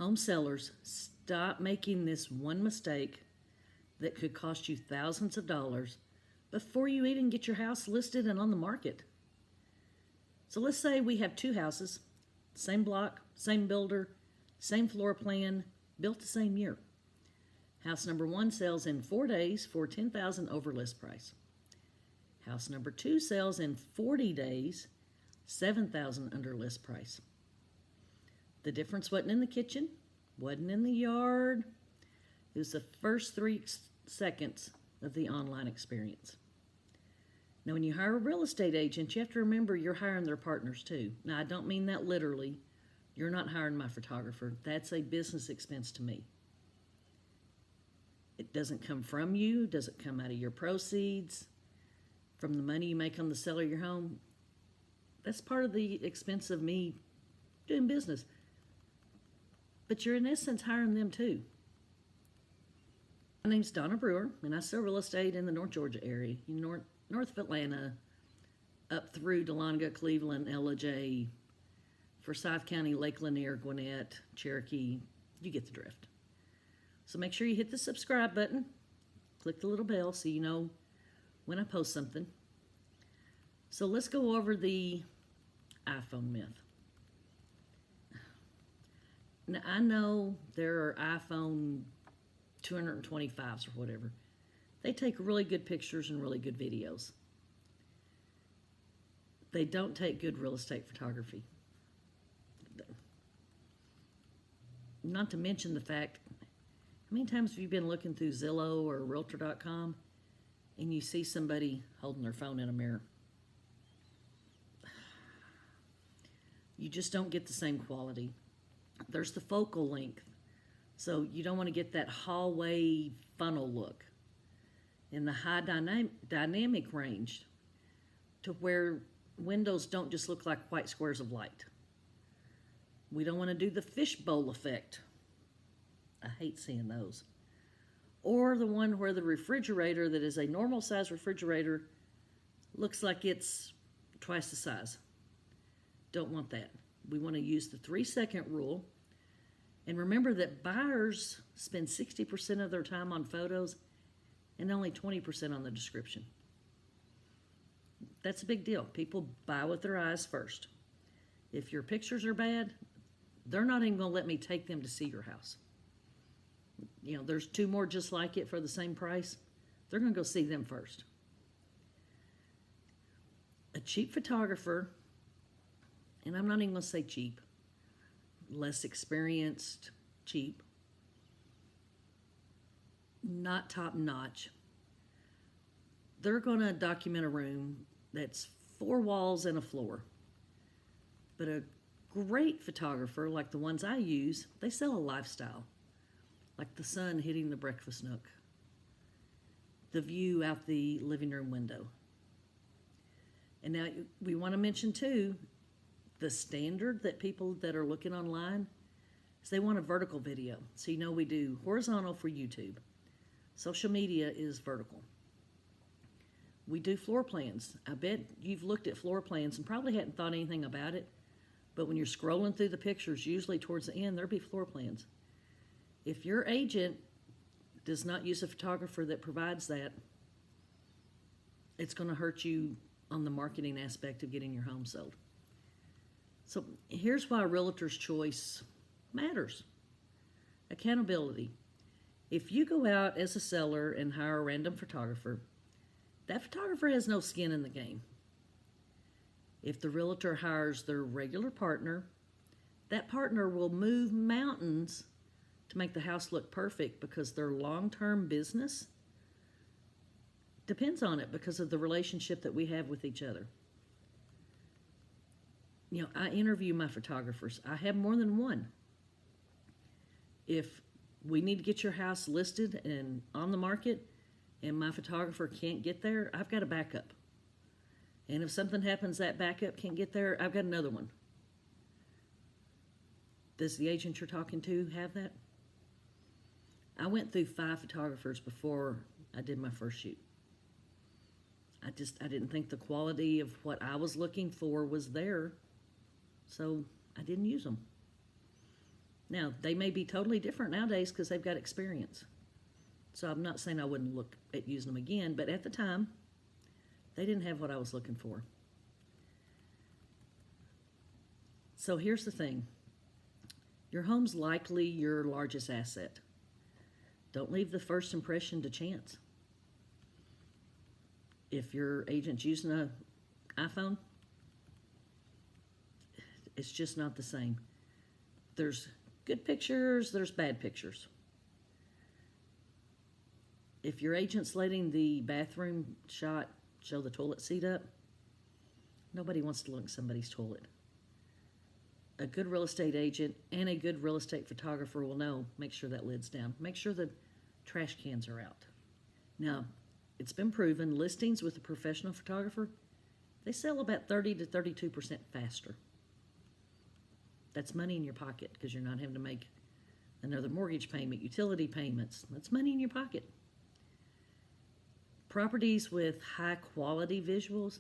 Home sellers, stop making this one mistake that could cost you thousands of dollars before you even get your house listed and on the market. So let's say we have two houses, same block, same builder, same floor plan, built the same year. House number 1 sells in 4 days for $10,000 over list price. House number 2 sells in 40 days, $7,000 under list price. The difference wasn't in the kitchen, wasn't in the yard. It was the first 3 seconds of the online experience. Now, when you hire a real estate agent, you have to remember you're hiring their partners too. Now, I don't mean that literally. You're not hiring my photographer. That's a business expense to me. It doesn't come from you, doesn't come out of your proceeds, from the money you make on the sale of your home. That's part of the expense of me doing business. But you're in essence hiring them too. My name's Donna Brewer, and I sell real estate in the North Georgia area, north of Atlanta, up through Dahlonega, Cleveland, Ellijay, Forsyth County, Lake Lanier, Gwinnett, Cherokee. You get the drift. So make sure you hit the subscribe button, click the little bell so you know when I post something. So let's go over the iPhone myth. Now, I know there are iPhone 225s or whatever. They take really good pictures and really good videos. They don't take good real estate photography. Not to mention the fact, how many times have you been looking through Zillow or Realtor.com and you see somebody holding their phone in a mirror? You just don't get the same quality. There's the focal length. So you don't want to get that hallway funnel look. In the high dynamic range, to where windows don't just look like white squares of light. We don't want to do the fishbowl effect. I hate seeing those. Or the one where the refrigerator that is a normal size refrigerator looks like it's twice the size. Don't want that. We want to use the 3-second rule. And remember that buyers spend 60% of their time on photos and only 20% on the description. That's a big deal. People buy with their eyes first. If your pictures are bad, they're not even going to let me take them to see your house. You know, there's 2 more just like it for the same price. They're going to go see them first. A cheap photographer, and I'm not even going to say cheap, less experienced, cheap, not top notch. They're going to document a room that's 4 walls and a floor. But a great photographer, like the ones I use, they sell a lifestyle. Like the sun hitting the breakfast nook, the view out the living room window. And now we want to mention too, the standard that people that are looking online is they want a vertical video. So you know we do horizontal for YouTube. Social media is vertical. We do floor plans. I bet you've looked at floor plans and probably hadn't thought anything about it, but when you're scrolling through the pictures, usually towards the end, there'll be floor plans. If your agent does not use a photographer that provides that, it's going to hurt you on the marketing aspect of getting your home sold. So here's why a realtor's choice matters. Accountability. If you go out as a seller and hire a random photographer, that photographer has no skin in the game. If the realtor hires their regular partner, that partner will move mountains to make the house look perfect because their long-term business depends on it because of the relationship that we have with each other. You know, I interview my photographers. I have more than one. If we need to get your house listed and on the market and my photographer can't get there, I've got a backup. And if something happens, that backup can't get there, I've got another one. Does the agent you're talking to have that? I went through 5 photographers before I did my first shoot. I didn't think the quality of what I was looking for was there, so I didn't use them. Now, they may be totally different nowadays because they've got experience. So I'm not saying I wouldn't look at using them again, but at the time, they didn't have what I was looking for. So here's the thing. Your home's likely your largest asset. Don't leave the first impression to chance. If your agent's using an iPhone, it's just not the same. There's good pictures, there's bad pictures. If your agent's letting the bathroom shot show the toilet seat up, nobody wants to look at somebody's toilet. A good real estate agent and a good real estate photographer will know, make sure that lid's down. Make sure the trash cans are out. Now, it's been proven listings with a professional photographer, they sell about 30 to 32% faster. That's money in your pocket because you're not having to make another mortgage payment, utility payments. That's money in your pocket. Properties with high quality visuals,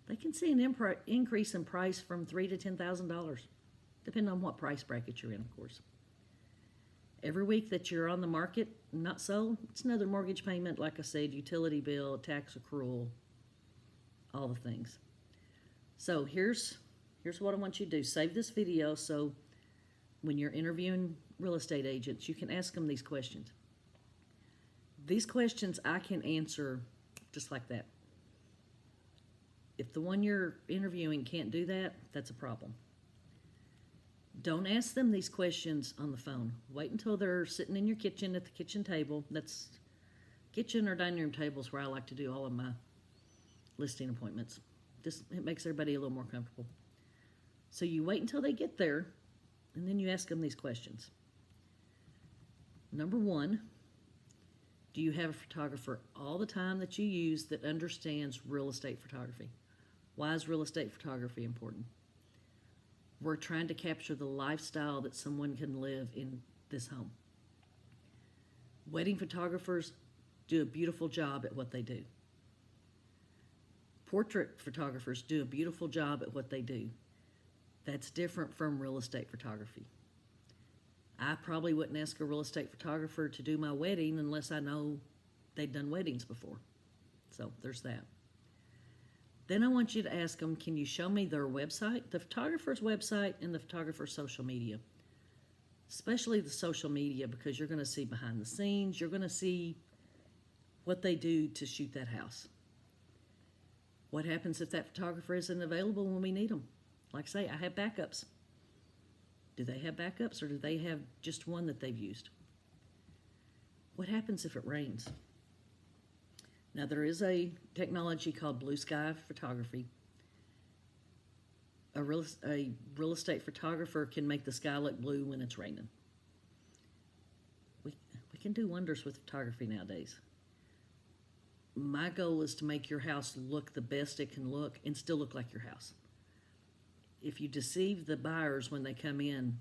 they can see an increase in price from $3,000 to $10,000, depending on what price bracket you're in, of course. Every week that you're on the market, not sold, it's another mortgage payment, like I said, utility bill, tax accrual, all the things. So here's what I want you to do. Save this video so when you're interviewing real estate agents, you can ask them these questions. These questions I can answer just like that. If the one you're interviewing can't do that, that's a problem. Don't ask them these questions on the phone. Wait until they're sitting in your kitchen at the kitchen table. That's kitchen or dining room tables where I like to do all of my listing appointments. It makes everybody a little more comfortable. So you wait until they get there, and then you ask them these questions. Number one, do you have a photographer all the time that you use that understands real estate photography? Why is real estate photography important? We're trying to capture the lifestyle that someone can live in this home. Wedding photographers do a beautiful job at what they do. Portrait photographers do a beautiful job at what they do. That's different from real estate photography. I probably wouldn't ask a real estate photographer to do my wedding unless I know they'd done weddings before. So there's that. Then I want you to ask them, can you show me their website, the photographer's website, and the photographer's social media? Especially the social media, because you're going to see behind the scenes. You're going to see what they do to shoot that house. What happens if that photographer isn't available when we need them? Like I say, I have backups. Do they have backups, or do they have just one that they've used? What happens if it rains? Now, there is a technology called blue sky photography. A real estate photographer can make the sky look blue when it's raining. We can do wonders with photography nowadays. My goal is to make your house look the best it can look and still look like your house. If you deceive the buyers when they come in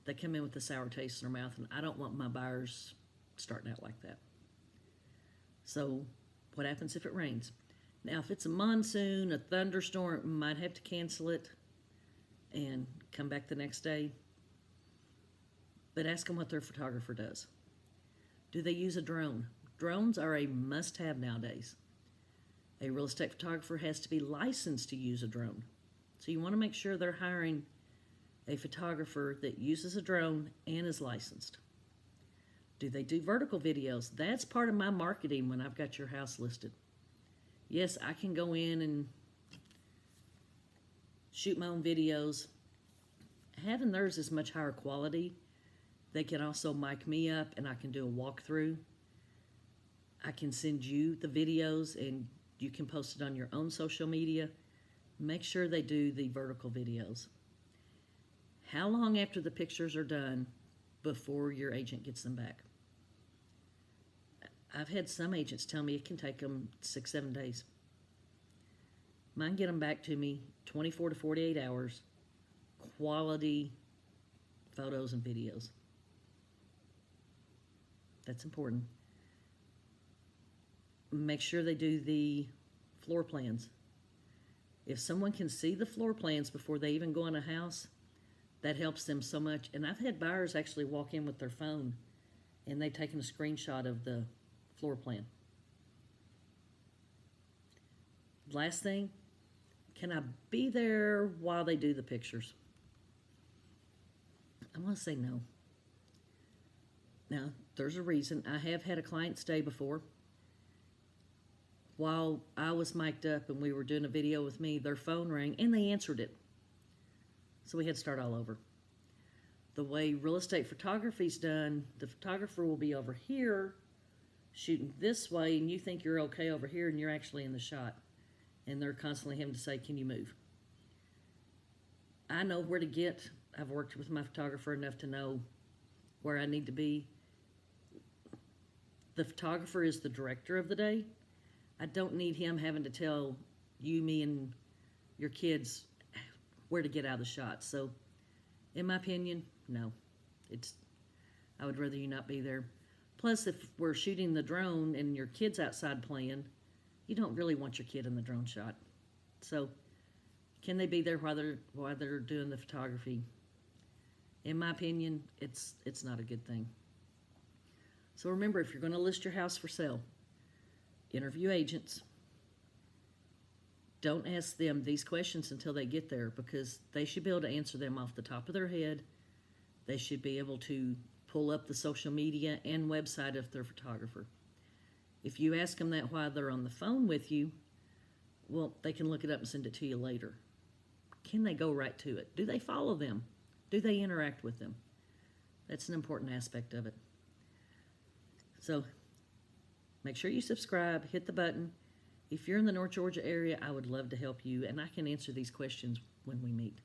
with a sour taste in their mouth, and I don't want my buyers starting out like that. So what happens if it rains? Now, if it's a monsoon, a thunderstorm, might have to cancel it and come back the next day. But ask them what their photographer does. Do they use a drone? Drones are a must-have nowadays. A real estate photographer has to be licensed to use a drone. So you want to make sure they're hiring a photographer that uses a drone and is licensed. Do they do vertical videos? That's part of my marketing when I've got your house listed. Yes, I can go in and shoot my own videos. Having theirs is much higher quality. They can also mic me up and I can do a walkthrough. I can send you the videos and you can post it on your own social media. Make sure they do the vertical videos. How long after the pictures are done before your agent gets them back? I've had some agents tell me it can take them 6-7 days. Mine get them back to me 24 to 48 hours, quality photos and videos. That's important. Make sure they do the floor plans. If someone can see the floor plans before they even go in a house, That helps them so much. And I've had buyers actually walk in with their phone and they've taken a screenshot of the floor plan. Last thing, can I be there while they do the pictures? I'm going to say no. Now, there's a reason. I have had a client stay before. While I was mic'd up and we were doing a video with me, their phone rang and they answered it. So we had to start all over. The way real estate photography is done, the photographer will be over here shooting this way and you think you're okay over here and you're actually in the shot. And they're constantly having to say, can you move? I know where to get. I've worked with my photographer enough to know where I need to be. The photographer is the director of the day. I don't need him having to tell you, me, and your kids where to get out of the shot. So, in my opinion, no. I would rather you not be there. Plus, if we're shooting the drone and your kid's outside playing, you don't really want your kid in the drone shot. So, can they be there while they're doing the photography? In my opinion, it's not a good thing. So remember, if you're going to list your house for sale, interview agents. Don't ask them these questions until they get there, because they should be able to answer them off the top of their head. They should be able to pull up the social media and website of their photographer. If you ask them that while they're on the phone with you, well, they can look it up and send it to you later. Can they go right to it? Do they follow them? Do they interact with them? That's an important aspect of it. So make sure you subscribe, hit the button. If you're in the North Georgia area, I would love to help you, and I can answer these questions when we meet.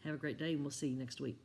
Have a great day, and we'll see you next week.